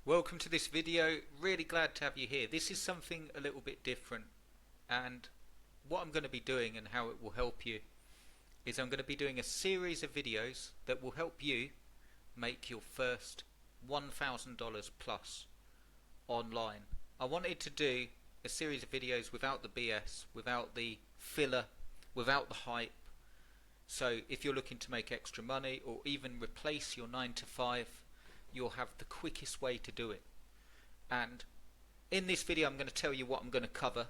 Welcome to this video. Really glad to have you here. This is something a little bit different, and what I'm going to be doing and how it will help you is I'm going to be doing a series of videos that will help you make your first $1,000 plus online. I wanted to do a series of videos without the BS, without the filler, without the hype. So if you're looking to make extra money or even replace your 9 to 5, you'll have the quickest way to do it. And in this video I'm going to tell you what I'm going to cover.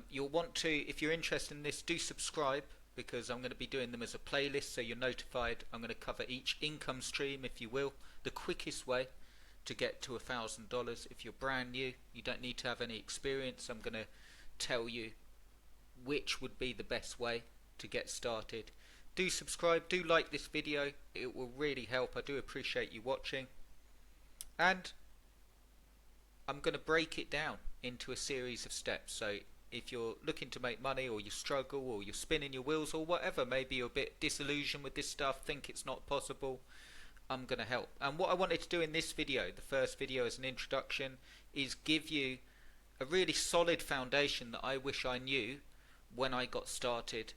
You'll want to, if you're interested in this, do subscribe, because I'm going to be doing them as a playlist so you're notified. I'm going to cover each income stream, if you will, the quickest way to get to $1,000. If you're brand new, you don't need to have any experience. I'm going to tell you which would be the best way to get started. Do subscribe, do like this video, it will really help. I do appreciate you watching, and I'm going to break it down into a series of steps. So if you're looking to make money, or you struggle, or you're spinning your wheels, or whatever, maybe you're a bit disillusioned with this stuff, think it's not possible, I'm going to help. And what I wanted to do in this video, the first video as an introduction, is give you a really solid foundation that I wish I knew when I got started,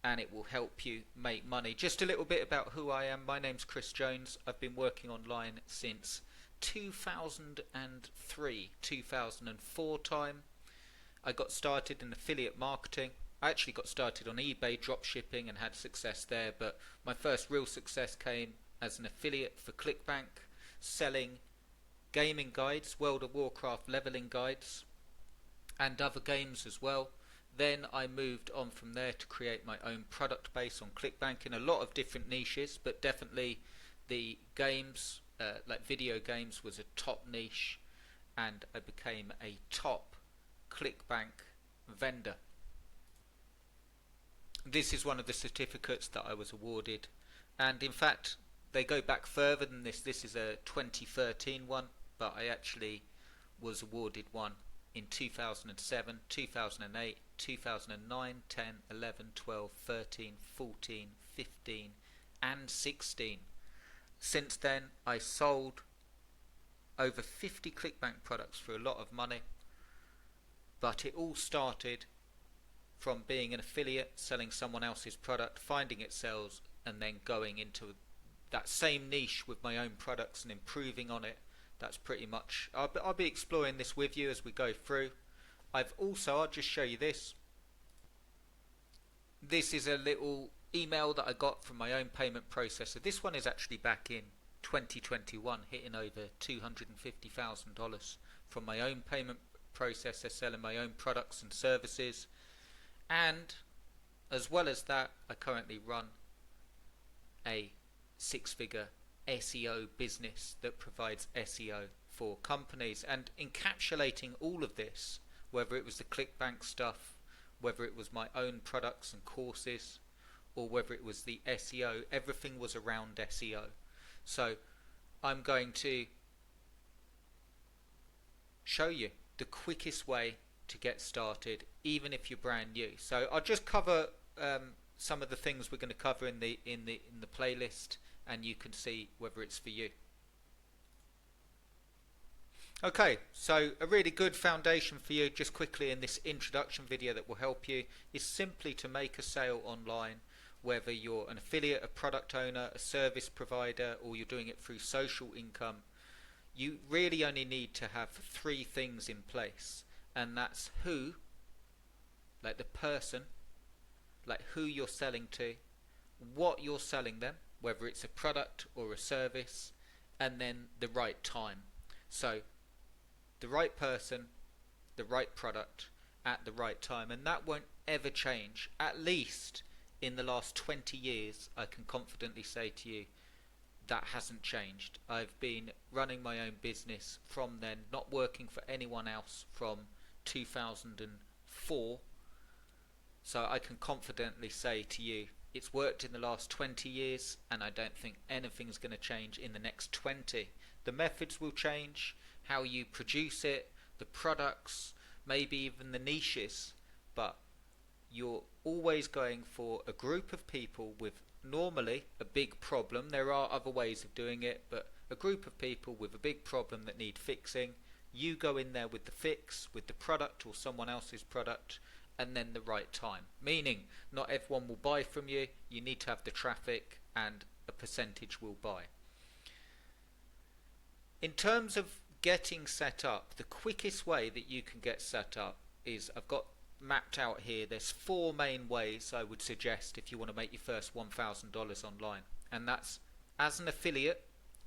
and it will help you make money. Just a little bit about who I am. My name's Chris Jones. I've been working online since 2003, 2004 time. I got started in affiliate marketing. I actually got started on eBay dropshipping and had success there, but my first real success came as an affiliate for ClickBank, selling gaming guides, World of Warcraft leveling guides, and other games as well. Then I moved on from there to create my own product base on ClickBank in a lot of different niches, but definitely the games, like video games, was a top niche, and I became a top ClickBank vendor. This is one of the certificates that I was awarded, and in fact they go back further than this. This is a 2013 one, but I actually was awarded one in 2007, 2008, 2009, 10, 11, 12, 13, 14, 15 and 16. Since then I sold over 50 ClickBank products for a lot of money, but it all started from being an affiliate, selling someone else's product, finding it sells, and then going into that same niche with my own products and improving on it. That's pretty much, I'll be exploring this with you as we go through. I'll just show you this. This is a little email that I got from my own payment processor. This one is actually back in 2021, hitting over $250,000 from my own payment processor, selling my own products and services. And as well as that, I currently run a six-figure SEO business that provides SEO for companies. And encapsulating all of this, whether it was the ClickBank stuff, whether it was my own products and courses, or whether it was the SEO, everything was around SEO. So I'm going to show you the quickest way to get started, even if you're brand new. So I'll just cover some of the things we're going to cover in the playlist, and you can see whether it's for you. Okay, so a really good foundation for you, just quickly in this introduction video that will help you, is simply to make a sale online, whether you're an affiliate, a product owner, a service provider, or you're doing it through social income. You really only need to have three things in place, and that's who, like the person, like who you're selling to, what you're selling them, whether it's a product or a service, and then the right time. So the right person, the right product, at the right time, and that won't ever change. At least in the last 20 years, I can confidently say to you, that hasn't changed. I've been running my own business from then, not working for anyone else from 2004. So I can confidently say to you, it's worked in the last 20 years, and I don't think anything's going to change in the next 20. The methods will change, how you produce it, the products, maybe even the niches, but you're always going for a group of people with normally a big problem. There are other ways of doing it, but a group of people with a big problem that need fixing. You go in there with the fix, with the product or someone else's product, and then the right time. Meaning, not everyone will buy from you. You need to have the traffic, and a percentage will buy. In terms of getting set up, the quickest way that you can get set up is, I've got mapped out here, there's 4 main ways I would suggest if you want to make your first $1,000 online. And that's as an affiliate,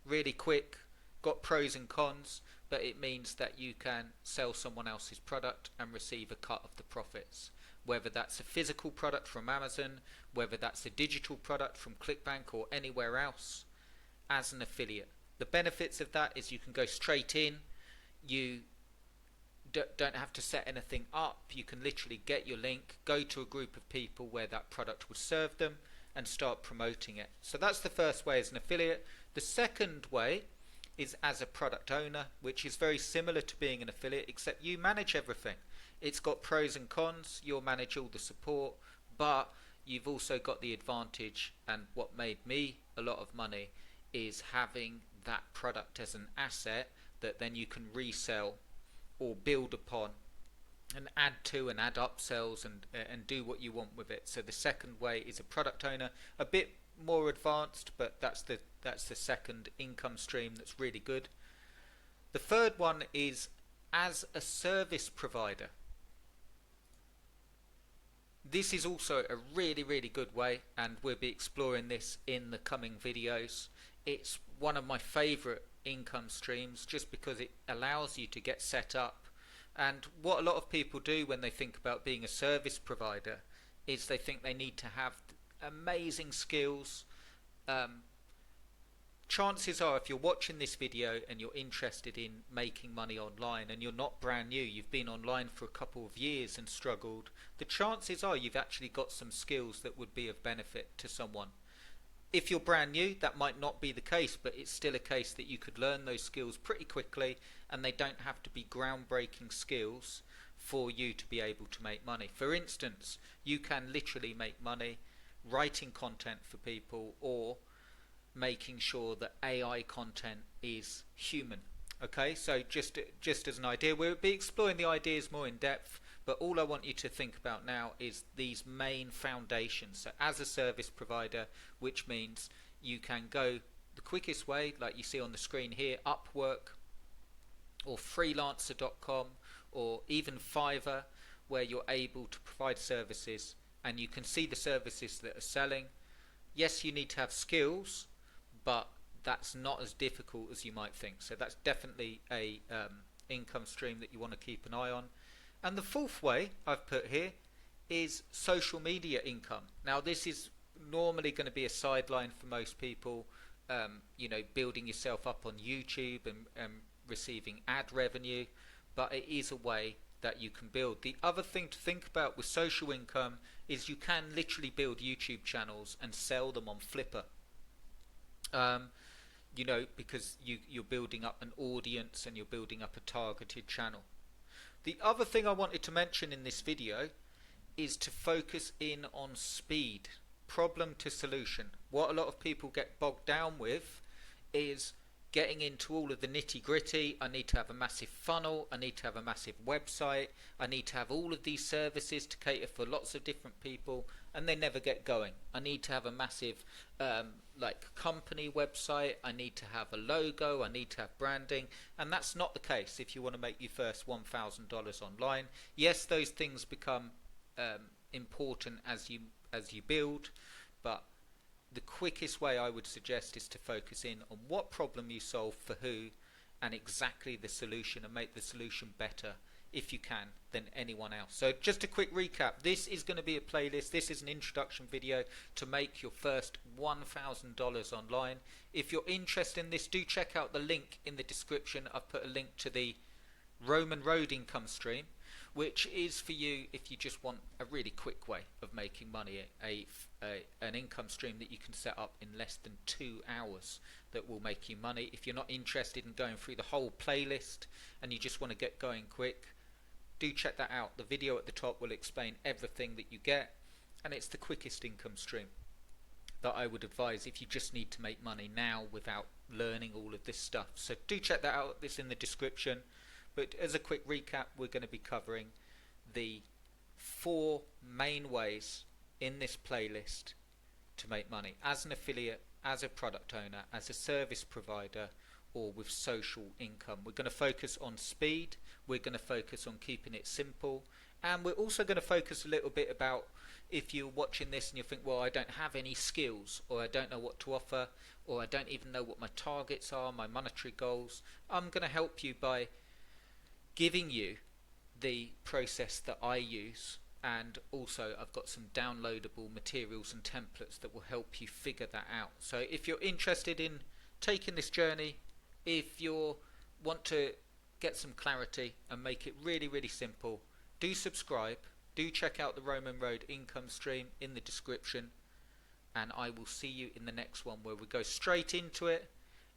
really quick, got pros and cons, but it means that you can sell someone else's product and receive a cut of the profits. Whether that's a physical product from Amazon, whether that's a digital product from ClickBank or anywhere else, as an affiliate. The benefits of that is you can go straight in, you don't have to set anything up, you can literally get your link, go to a group of people where that product would serve them and start promoting it. So that's the first way, as an affiliate. The second way is as a product owner, which is very similar to being an affiliate, except you manage everything. It's got pros and cons, you'll manage all the support, but you've also got the advantage, and what made me a lot of money is having that product as an asset that then you can resell or build upon and add to and add upsells and do what you want with it. So the second way is a product owner, a bit more advanced, but that's the second income stream that's really good. The third one is as a service provider. This is also a really, really good way, and we'll be exploring this in the coming videos. It's one of my favorite income streams just because it allows you to get set up. And what a lot of people do when they think about being a service provider is they think they need to have amazing skills. Chances are, if you're watching this video and you're interested in making money online and you're not brand new, you've been online for a couple of years and struggled, the chances are you've actually got some skills that would be of benefit to someone. If you're brand new, that might not be the case, but it's still a case that you could learn those skills pretty quickly, and they don't have to be groundbreaking skills for you to be able to make money. For instance, you can literally make money writing content for people or making sure that AI content is human. Okay, so just as an idea, we'll be exploring the ideas more in depth, but all I want you to think about now is these main foundations. So as a service provider, which means you can go the quickest way, like you see on the screen here, Upwork or freelancer.com or even Fiverr, where you're able to provide services and you can see the services that are selling. Yes, you need to have skills, but that's not as difficult as you might think. So that's definitely a income stream that you want to keep an eye on. And the fourth way I've put here is social media income. Now this is normally going to be a sideline for most people, you know, building yourself up on YouTube and receiving ad revenue, but it is a way that you can build. The other thing to think about with social income is you can literally build YouTube channels and sell them on Flipper. You know, because you're building up an audience and you're building up a targeted channel. The other thing I wanted to mention in this video is to focus in on speed, problem to solution. What a lot of people get bogged down with is getting into all of the nitty gritty. I need to have a massive funnel, I need to have a massive website, I need to have all of these services to cater for lots of different people, and they never get going. I need to have a massive like company website, I need to have a logo, I need to have branding, and that's not the case if you want to make your first $1,000 online. Yes, those things become important as you build, but the quickest way I would suggest is to focus in on what problem you solve for who and exactly the solution, and make the solution better if you can than anyone else. So just a quick recap, this is going to be a playlist, this is an introduction video to make your first $1,000 online. If you're interested in this, do check out the link in the description. I've put a link to the Roman Road income stream, which is for you if you just want a really quick way of making money, an income stream that you can set up in less than 2 hours that will make you money. If you're not interested in going through the whole playlist and you just want to get going quick, do check that out. The video at the top will explain everything that you get, and it's the quickest income stream. that I would advise if you just need to make money now without learning all of this stuff. So do check that out, it's in the description. But as a quick recap, we're going to be covering the 4 main ways in this playlist to make money as an affiliate, as a product owner, as a service provider, or with social income. We're going to focus on speed, we're going to focus on keeping it simple, and we're also going to focus a little bit about if you're watching this and you think, well, I don't have any skills, or I don't know what to offer, or I don't even know what my targets are, my monetary goals. I'm going to help you by giving you the process that I use, and also I've got some downloadable materials and templates that will help you figure that out. So if you're interested in taking this journey, if you want to get some clarity and make it really, really simple, do subscribe, do check out the Roman Road income stream in the description, and I will see you in the next one where we go straight into it,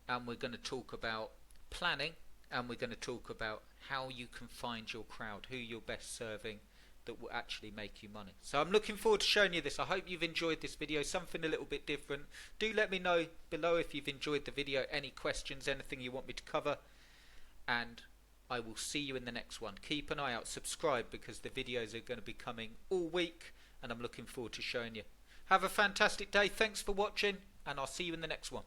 and we're going to talk about planning, and we're going to talk about how you can find your crowd, who you're best serving that will actually make you money. So I'm looking forward to showing you this. I hope you've enjoyed this video, something a little bit different. Do let me know below if you've enjoyed the video, any questions, anything you want me to cover, and I will see you in the next one. Keep an eye out, subscribe, because the videos are going to be coming all week, and I'm looking forward to showing you. Have a fantastic day, thanks for watching, and I'll see you in the next one.